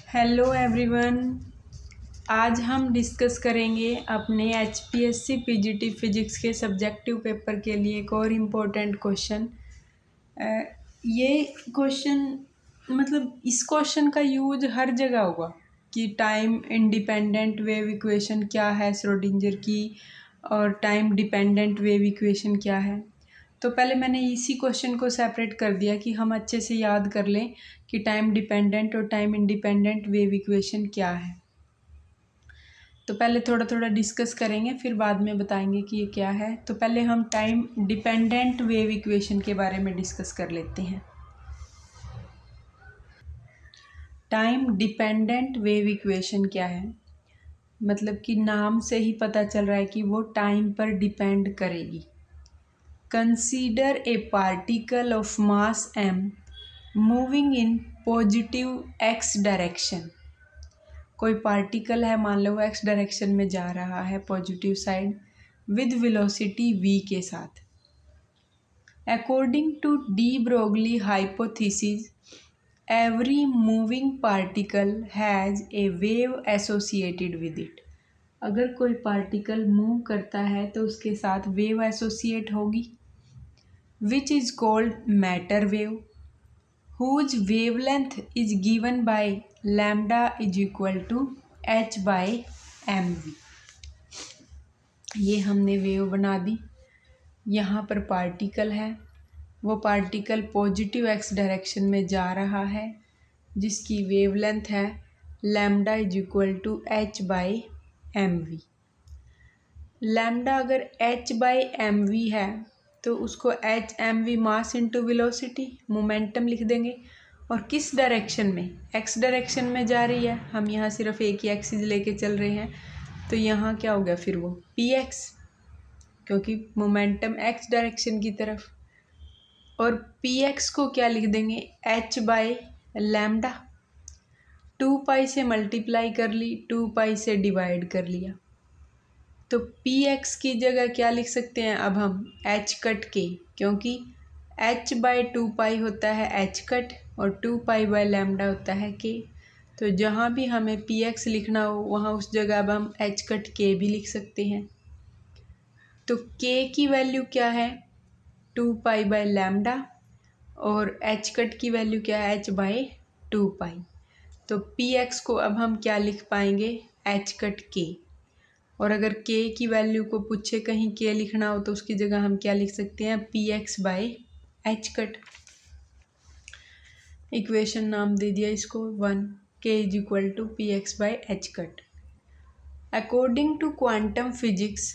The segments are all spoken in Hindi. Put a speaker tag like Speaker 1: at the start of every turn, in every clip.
Speaker 1: Hello everyone. आज हम डिस्कस करेंगे अपने HPSC PGT फिजिक्स के सब्जेक्टिव पेपर के लिए एक और इम्पोर्टेंट क्वेश्चन। ये क्वेश्चन इस क्वेश्चन का यूज हर जगह होगा कि टाइम इंडिपेंडेंट वेव इक्वेशन क्या है श्रोडिंगर की, और टाइम डिपेंडेंट वेव इक्वेशन क्या है। तो पहले मैंने इसी क्वेश्चन को सेपरेट कर दिया कि हम अच्छे से याद कर लें कि टाइम डिपेंडेंट और टाइम इंडिपेंडेंट वेव इक्वेशन क्या है। तो पहले थोड़ा थोड़ा डिस्कस करेंगे, फिर बाद में बताएंगे कि ये क्या है। तो पहले हम टाइम डिपेंडेंट वेव इक्वेशन के बारे में डिस्कस कर लेते हैं। टाइम डिपेंडेंट वेव इक्वेशन क्या है, मतलब कि नाम से ही पता चल रहा है कि वो टाइम पर डिपेंड करेगी। Consider a particle of mass m moving in positive x direction। कोई पार्टिकल है, मान लो x डायरेक्शन में जा रहा है positive side, with velocity v के साथ। According to de Broglie hypothesis, every moving particle has a wave associated with it। अगर कोई पार्टिकल मूव करता है तो उसके साथ वेव एसोसिएट होगी, which is called matter wave, whose wavelength is given by lambda is equal to h by mv। ये हमने वेव बना दी। यहाँ पर पार्टिकल है, वो पार्टिकल पॉजिटिव एक्स डायरेक्शन में जा रहा है, जिसकी वेवलेंथ है lambda is equal to h by m v. Lambda अगर h बाई एम वी है तो उसको h m v mass into velocity momentum लिख देंगे। और किस डायरेक्शन में, x डायरेक्शन में जा रही है, हम यहाँ सिर्फ एक ही एक्सिस लेके चल रहे हैं, तो यहाँ क्या हो गया फिर वो px, क्योंकि मोमेंटम x डायरेक्शन की तरफ। और px को क्या लिख देंगे, h बाई लैम्डा। 2 पाई से मल्टीप्लाई कर ली, 2 पाई से डिवाइड कर लिया, तो px की जगह क्या लिख सकते हैं अब हम, h कट के, क्योंकि h बाई 2 पाई होता है h कट और 2 पाई बाई लैम्डा होता है k। तो जहाँ भी हमें px लिखना हो वहाँ उस जगह अब हम h कट k भी लिख सकते हैं। तो k की वैल्यू क्या है, 2 पाई बाई लैम्डा, और h कट की वैल्यू क्या है, h बाई 2 पाई। तो px को अब हम क्या लिख पाएंगे, h कट k। और अगर k की वैल्यू को पूछे कहीं k लिखना हो तो उसकी जगह हम क्या लिख सकते हैं, px by h cut. Equation नाम दे दिया इसको 1, k is equal to px by h cut. According to quantum physics,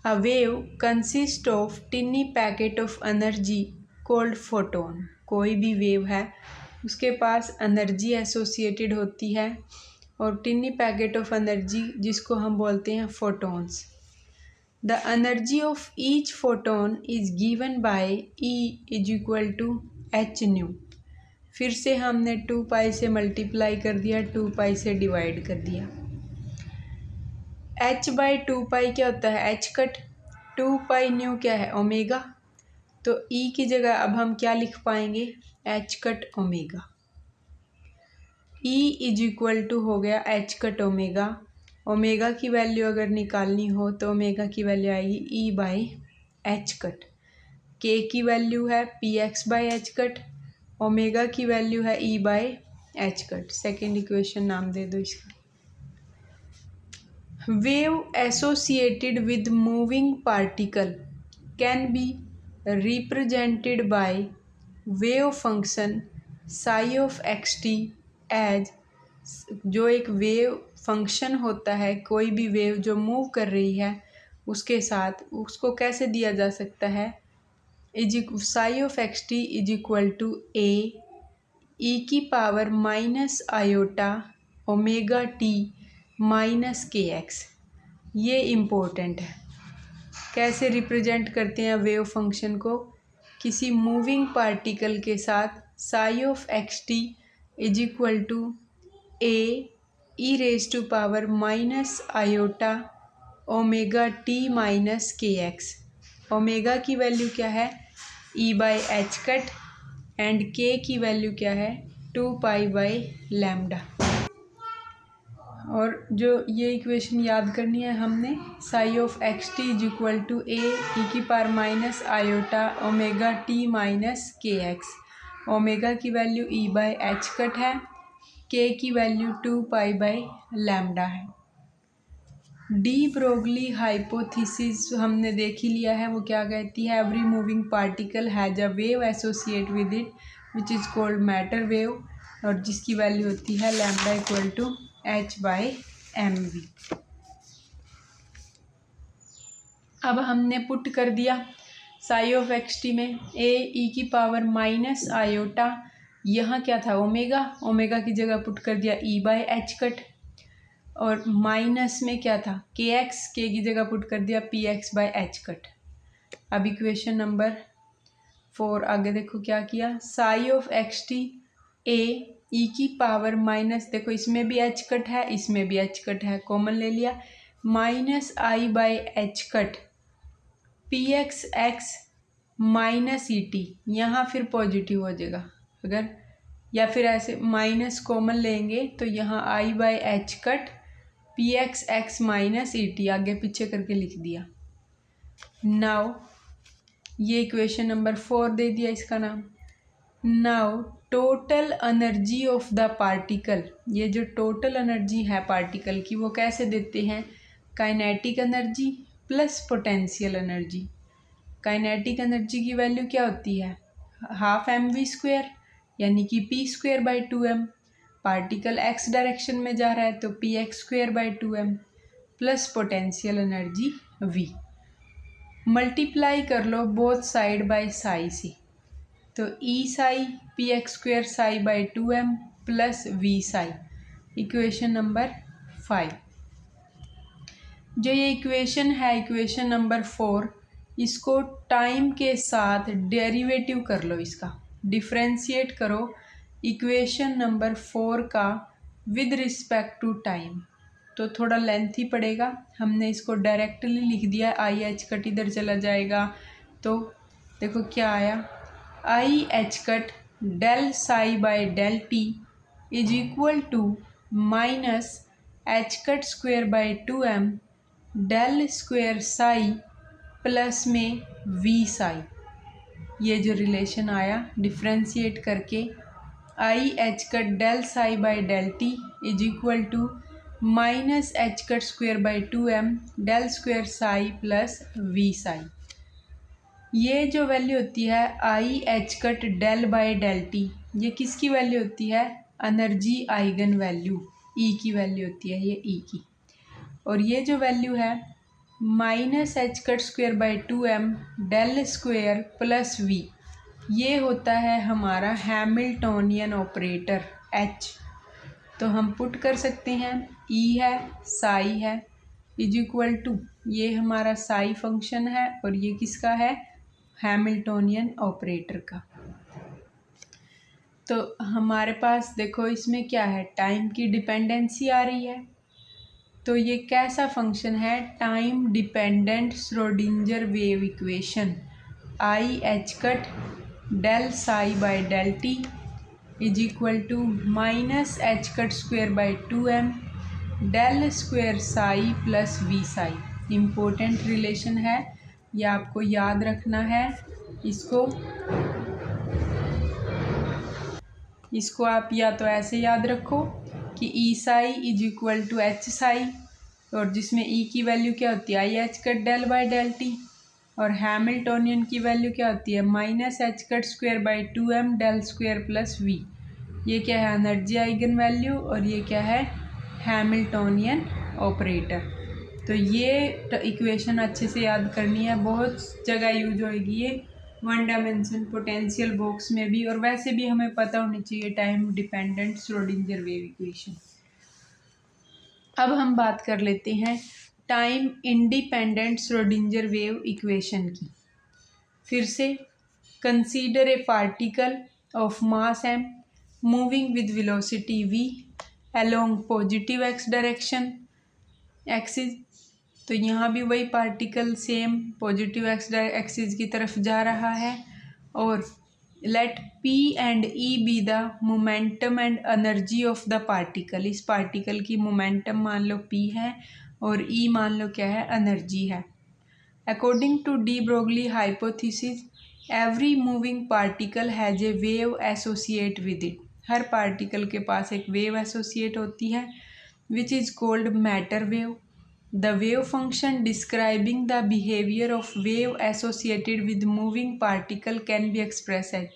Speaker 1: a wave consist of tiny packet of energy called photon. कोई भी वेव है उसके पास एनर्जी एसोसिएटेड होती है, और टिनी पैकेट ऑफ एनर्जी जिसको हम बोलते हैं photons. The energy of each photon is given by E is equal to h nu. फिर से हमने 2 पाई से मल्टीप्लाई कर दिया, 2 पाई से डिवाइड कर दिया। h बाई 2 पाई क्या होता है, h कट। 2 पाई न्यू क्या है, ओमेगा। तो e की जगह अब हम क्या लिख पाएंगे, h cut omega. E is equal to हो गया एच कट ओमेगा। ओमेगा की वैल्यू अगर निकालनी हो तो ओमेगा की वैल्यू आएगी E बाई एच कट। के की वैल्यू है p x by h cut, omega की वैल्यू है E by h cut. Second equation नाम दे दो इसका। Wave associated with moving particle can be represented by wave function psi of x t as. जो एक वेव फंक्शन होता है, कोई भी वेव जो मूव कर रही है उसके साथ, उसको कैसे दिया जा सकता है, psi of x t is equal to A e की power minus iota omega t minus k x. ये इम्पोर्टेंट है। कैसे रिप्रेजेंट करते हैं वेव फंक्शन को, किसी मूविंग पार्टिकल के साथ psi of x t is equal to A e raise to power minus iota omega t minus k x. Omega की वैल्यू क्या है, E by h cut, and k की वैल्यू क्या है, 2 पाई बाई लैम्डा। और जो ये इक्वेशन याद करनी है हमने, psi of x t is equal to A e की power minus iota omega t minus k x. Omega की value E by h cut है, के की वैल्यू 2 पाई बाय लैम्डा है। डी ब्रोगली हाइपोथेसिस हमने देख ही लिया है, वो क्या कहती है, every moving particle has a wave associate with it which is called matter wave, और जिसकी वैल्यू होती है lambda equal to h by m v. अब हमने पुट कर दिया साई ऑफ एक्स टी में ए ई की पावर माइनस आयोटा, यहाँ क्या था ओमेगा, ओमेगा की जगह पुट कर दिया ई बाय एच कट, और माइनस में क्या था के एक्स, के की जगह पुट कर दिया p x by h cut. अब इक्वेशन नंबर 4 आगे देखो क्या किया, psi of x t A e की पावर माइनस, देखो इसमें भी एच कट है इसमें भी एच कट है, कॉमन ले लिया, minus I by h cut p x x minus E T, यहाँ फिर पॉजिटिव हो जाएगा अगर, या फिर ऐसे माइनस कॉमन लेंगे तो यहाँ i by h cut p x x minus E t आगे पीछे करके लिख दिया। नाउ ये इक्वेशन नंबर 4 दे दिया इसका नाम। Now total energy of the particle, ये जो टोटल एनर्जी है पार्टिकल की वो कैसे देते हैं, kinetic energy plus potential energy. Kinetic energy की वैल्यू क्या होती है, हाफ एम वी स्क्वेयर यानी कि p square by 2m, particle x direction में जा रहा है तो p x square by 2m plus potential energy v। Multiply कर लो बोथ साइड बाय साई से, तो E psi p x square psi by 2m plus v psi, equation number 5। जो ये इक्वेशन है इक्वेशन नंबर 4, इसको टाइम के साथ डेरिवेटिव कर लो, इसका डिफ्रेंशिएट करो इक्वेशन नंबर 4 का विद रिस्पेक्ट टू टाइम, तो थोड़ा लेंथी पड़ेगा। हमने इसको डायरेक्टली लिख दिया, आई एच कट इधर चला जाएगा तो देखो क्या आया, i h cut del psi by del t is equal to minus h cut square by 2m del square psi plus में वी साई। ये जो रिलेशन आया डिफ्रेंशिएट करके, i h cut del psi by del t is equal to minus h cut square by 2m del square psi plus v psi. ये जो वैल्यू होती है i h cut del by del t, ये किसकी वैल्यू होती है, एनर्जी आइगन वैल्यू, ई की वैल्यू होती है ये ई की। और ये जो वैल्यू है minus h cut square by 2m del square plus v, ये होता है हमारा हैमिल्टोनियन ऑपरेटर h। तो हम पुट कर सकते हैं ई है साई है इज इक्वल टू, ये हमारा साई फंक्शन है और ये किसका है, हैमिल्टोनियन ऑपरेटर का। तो हमारे पास देखो इसमें क्या है, टाइम की डिपेंडेंसी आ रही है, तो ये कैसा फंक्शन है, time dependent Schrodinger wave equation, i h cut del psi by del t is equal to minus h cut square by 2m del square psi plus v psi. Important relation है, यह आपको याद रखना है। इसको आप या तो ऐसे याद रखो कि E psi is equal to H psi, और जिसमें ई की वैल्यू क्या होती है i h cut del by del t, और हैमिल्टोनियन की वैल्यू क्या होती है minus h cut square by 2m del square plus v. ये क्या है एनर्जी आइगन वैल्यू और ये क्या है हैमिल्टोनियन ऑपरेटर। तो ये इक्वेशन अच्छे से याद करनी है, बहुत जगह यूज होगी ये, वन डायमेंशन पोटेंशियल बॉक्स में भी, और वैसे भी हमें पता होनी चाहिए time dependent Schrodinger wave equation. अब हम बात कर लेते हैं time independent Schrodinger wave equation की। फिर से, consider a particle of mass m moving with velocity v along positive x direction axis. तो यहाँ भी वही particle same positive x axis की तरफ जा रहा है, और let P and E be the momentum and energy of the particle. इस पार्टिकल की मोमेंटम मान लो P है और E मान लो क्या है, एनर्जी है। According to de Broglie hypothesis every moving particle has a wave associate with it. हर पार्टिकल के पास एक वेव एसोसिएट होती है which is called matter wave. The wave function describing the behaviour of wave associated with moving particle can be express as.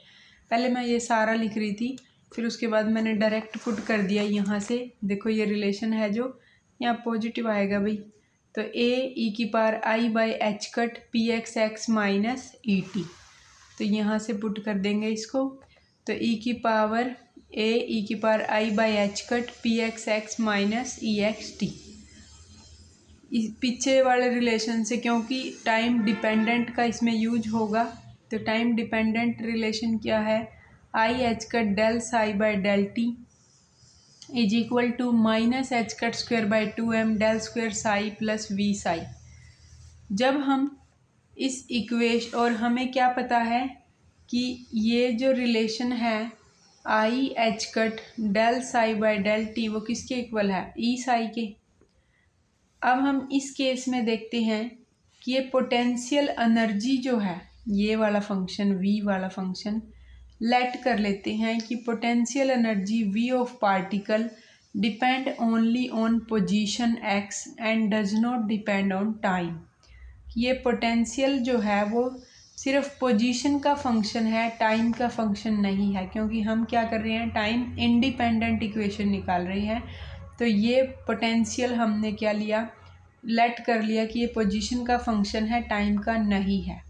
Speaker 1: पहले मैं ये सारा लिख रही थी, फिर उसके बाद मैंने डायरेक्ट पुट कर दिया यहाँ से। देखो ये रिलेशन है जो यहाँ पॉजिटिव आएगा भाई, तो a e⁻i/h P x x minus E T. तो यहाँ से पुट कर देंगे इसको, तो a e⁻i/h P x x minus E x T. पीछे वाले रिलेशन से, क्योंकि टाइम डिपेंडेंट का इसमें यूज होगा, तो टाइम डिपेंडेंट रिलेशन क्या है, i/h del psi by del t is equal to minus h²/2m del square psi plus v psi. जब हम इस इक्वेशन, और हमें क्या पता है कि ये जो रिलेशन है i/h del psi by del t वो किसके इक्वल है, ई साई के। अब हम इस केस में देखते हैं कि ये पोटेंशियल एनर्जी जो है, ये वाला फंक्शन v वाला फंक्शन लेट कर लेते हैं कि potential energy v of particle depend only on position x and does not depend on time. ये पोटेंशियल जो है वो सिर्फ पोजीशन का फंक्शन है, टाइम का फंक्शन नहीं है, क्योंकि हम क्या कर रहे हैं, टाइम इंडिपेंडेंट इक्वेशन निकाल रहे हैं। तो ये पोटेंशियल हमने क्या लिया, लेट कर लिया कि ये पोजीशन का फंक्शन है, टाइम का नहीं है।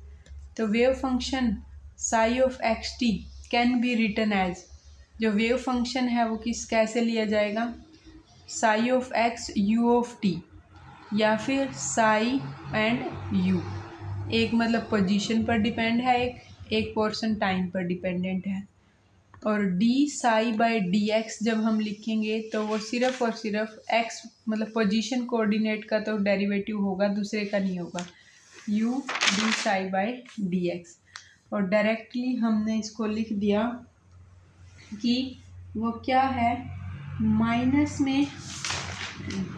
Speaker 1: तो wave function psi of x t can be written as, जो वेव फंक्शन है वो कैसे लिया जाएगा, psi of x u of t, या फिर साई एंड यू। एक मतलब पोजीशन पर डिपेंड है, एक पोर्शन टाइम पर डिपेंडेंट है। और d psi by d x जब हम लिखेंगे तो वो सिर्फ और सिर्फ एक्स मतलब पोजीशन कोऑर्डिनेट का तो डेरिवेटिव होगा, दूसरे का नहीं होगा, u d psi by d x. और डायरेक्टली हमने इसको लिख दिया कि वो क्या है, माइनस में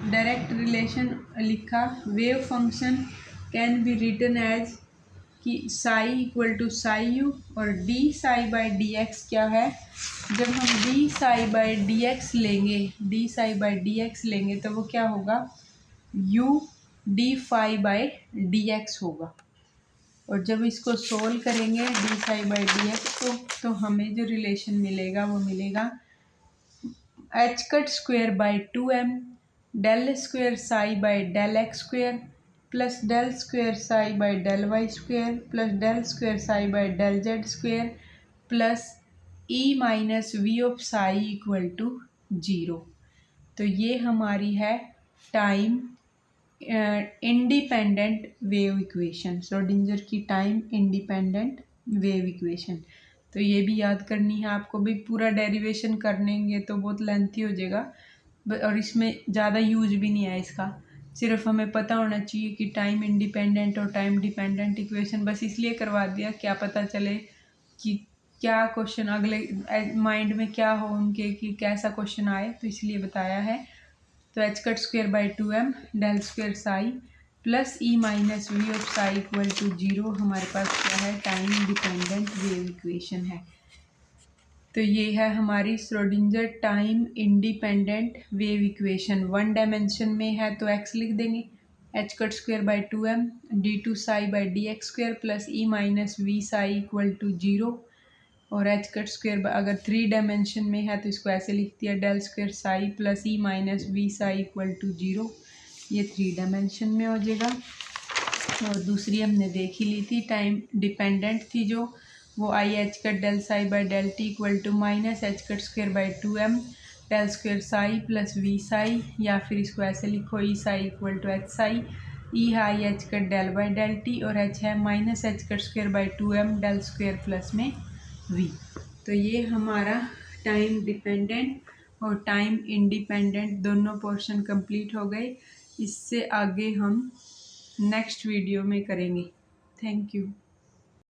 Speaker 1: डायरेक्ट रिलेशन लिखा, wave function can be written as कि psi equal to psi u, और d psi by d x क्या है, जब हम d psi by d x लेंगे, d psi by d x लेंगे तो वो क्या होगा, u d phi by d x होगा। और जब इसको सोल्व करेंगे d psi by d x को, तो हमें जो रिलेशन मिलेगा वो मिलेगा h²/2m del square psi by del x square plus del square psi by del y square plus del square psi by del z square plus E minus v of psi equal to 0। तो ये हमारी है time independent wave equation, Schrodinger की टाइम इंडिपेंडेंट वेव इक्वेशन। तो ये भी याद करनी है आपको भी, पूरा डेरिवेशन करनेंगे तो बहुत लेंथी हो जाएगा, और इसमें ज़्यादा यूज भी नहीं है इसका, सिर्फ हमें पता होना चाहिए कि टाइम इंडिपेंडेंट और टाइम डिपेंडेंट इक्वेशन, बस इसलिए करवा दिया क्या पता चले कि क्या क्वेश्चन अगले माइंड में क्या हो उनके कि कैसा क्वेश्चन आए, तो इसलिए बताया है। तो h²/2m del square psi plus E minus v of psi equal to 0 हमारे पास क्या है, टाइम डिपेंडेंट वेव इक्वेशन है। तो ये है हमारी Schrodinger time independent wave equation. 1 dimension में है तो x लिख देंगे, h²/2m d2 psi by d x square plus E minus v psi equal to 0। और h² अगर 3 डायमेंशन में है तो इसको ऐसे लिख दिया, del square psi plus E minus v psi equal to 0। ये 3 डायमेंशन में हो जाएगा। और दूसरी हमने देख ही ली थी, टाइम डिपेंडेंट थी जो, वो i/h del psi by del t equal to minus h²/2m del square psi plus v psi, या फिर इसको ऐसे लिखो E psi equal to H psi, E है i/h del by del t और h है minus h²/2m del square plus में v। तो ये हमारा टाइम डिपेंडेंट और टाइम इंडिपेंडेंट दोनों पोर्शन कंप्लीट हो गए। इससे आगे हम नेक्स्ट वीडियो में करेंगे। Thank you.